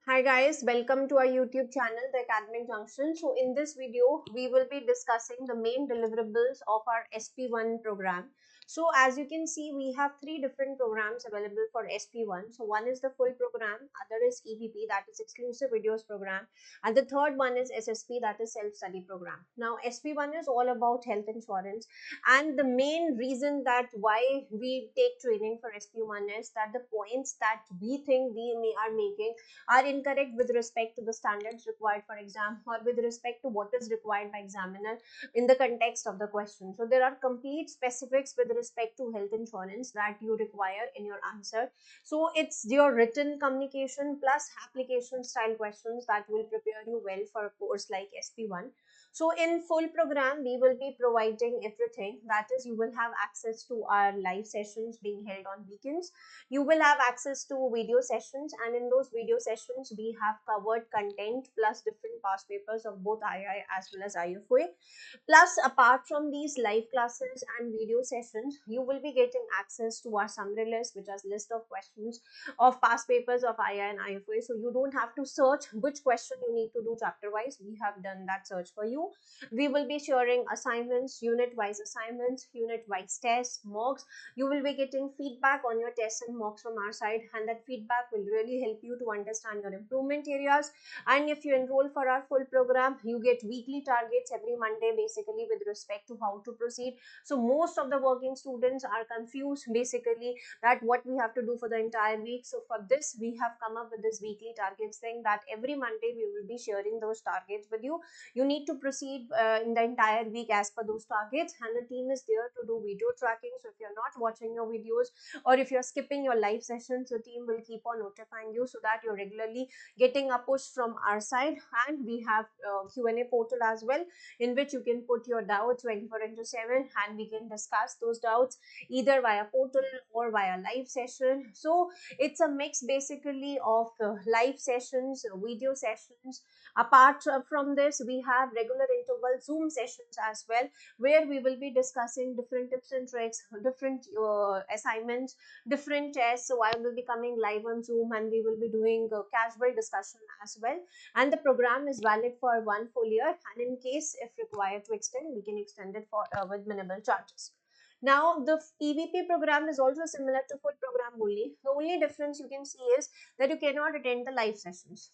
Hi guys, welcome to our YouTube channel, The Academic Junction. So in this video, we will be discussing the main deliverables of our SP1 program. So as you can see, we have three different programs available for SP1. So one is the full program, other is EVP, that is exclusive videos program, and the third one is SSP, that is self-study program. Now SP1 is all about health insurance, and the main reason that why we take training for SP1 is that the points that we think are making are incorrect with respect to the standards required for exam or with respect to what is required by examiner in the context of the question. So there are complete specifics with respect to health insurance that you require in your answer. So it's your written communication plus application style questions that will prepare you well for a course like SP1. So in full program, we will be providing everything. That is, you will have access to our live sessions being held on weekends. You will have access to video sessions, and in those video sessions we have covered content plus different past papers of both II as well as IFOA. Plus, apart from these live classes and video sessions, you will be getting access to our summary list, which has list of questions of past papers of II and IFOA. So you don't have to search which question you need to do chapter wise. We have done that search for you. We will be sharing assignments, unit wise assignments, unit wise tests, mocks. You will be getting feedback on your tests and mocks from our side, and that feedback will really help you to understand your improvement areas. And if you enroll for our full program, you get weekly targets every Monday basically with respect to how to proceed. So most of the working students are confused basically that what we have to do for the entire week. So for this, we have come up with this weekly targets thing that every Monday we will be sharing those targets with you. You need to proceed in the entire week as per those targets, and the team is there to do video tracking. So if you're not watching your videos or if you're skipping your live sessions, the team will keep on notifying you so that you're regularly getting a push from our side. And we have Q&A portal as well, in which you can put your doubts 24/7 and we can discuss those doubts either via portal or via live session. So it's a mix basically of live sessions, video sessions. Apart from this, we have regular interval Zoom sessions as well, where we will be discussing different tips and tricks, different assignments, different tests. So I will be coming live on Zoom and we will be doing casual discussion as well. And the program is valid for 1 full year, and in case if required to extend, we can extend it for with minimal charges. Now the EVP program is also similar to full program only. The only difference you can see is that you cannot attend the live sessions.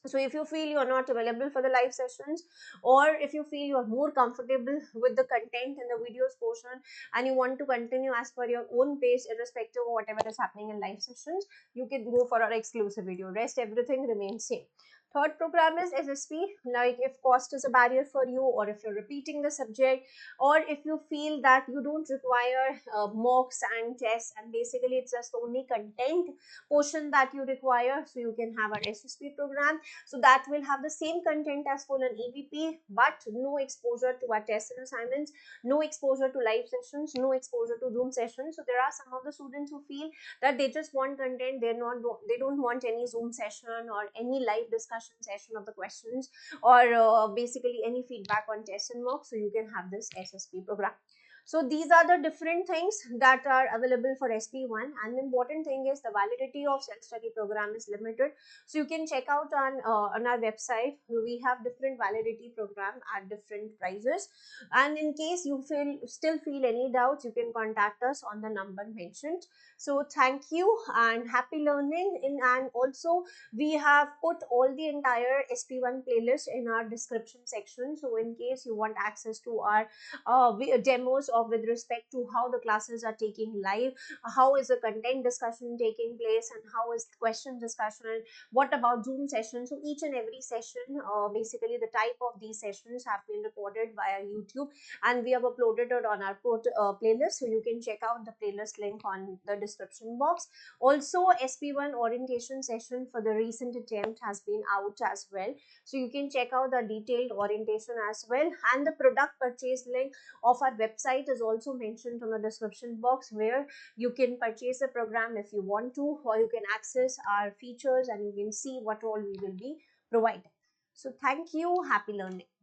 So if you feel you are not available for the live sessions, or if you feel you are more comfortable with the content in the videos portion and you want to continue as per your own pace irrespective of whatever is happening in live sessions, you can go for our exclusive video. Rest everything remains same. Third program is SSP. Like if cost is a barrier for you, or if you're repeating the subject, or if you feel that you don't require mocks and tests and basically it's just only content portion that you require, so you can have our SSP program. So that will have the same content as full and EVP, but no exposure to our tests and assignments, no exposure to live sessions, no exposure to Zoom sessions. So there are some of the students who feel that they just want content, they don't want any Zoom session or any live discussion session of the questions, or basically any feedback on tests and mocks. So you can have this SSP program. So these are the different things that are available for SP1, and the important thing is the validity of self-study program is limited. So you can check out on our website. We have different validity program at different prices, and in case you still feel any doubts, you can contact us on the number mentioned. So thank you and happy learning. And also we have put all the entire SP1 playlist in our description section. So in case you want access to our demos of with respect to how the classes are taking live, how is the content discussion taking place, and how is question discussion, and what about Zoom sessions. So each and every session, basically the type of these sessions have been recorded via YouTube, and we have uploaded it on our playlist. So you can check out the playlist link on the description box. Also, SP1 orientation session for the recent attempt has been out as well, so you can check out the detailed orientation as well. And the product purchase link of our website is also mentioned on the description box, where you can purchase the program if you want to, or you can access our features and you can see what all we will be providing. So thank you, happy learning.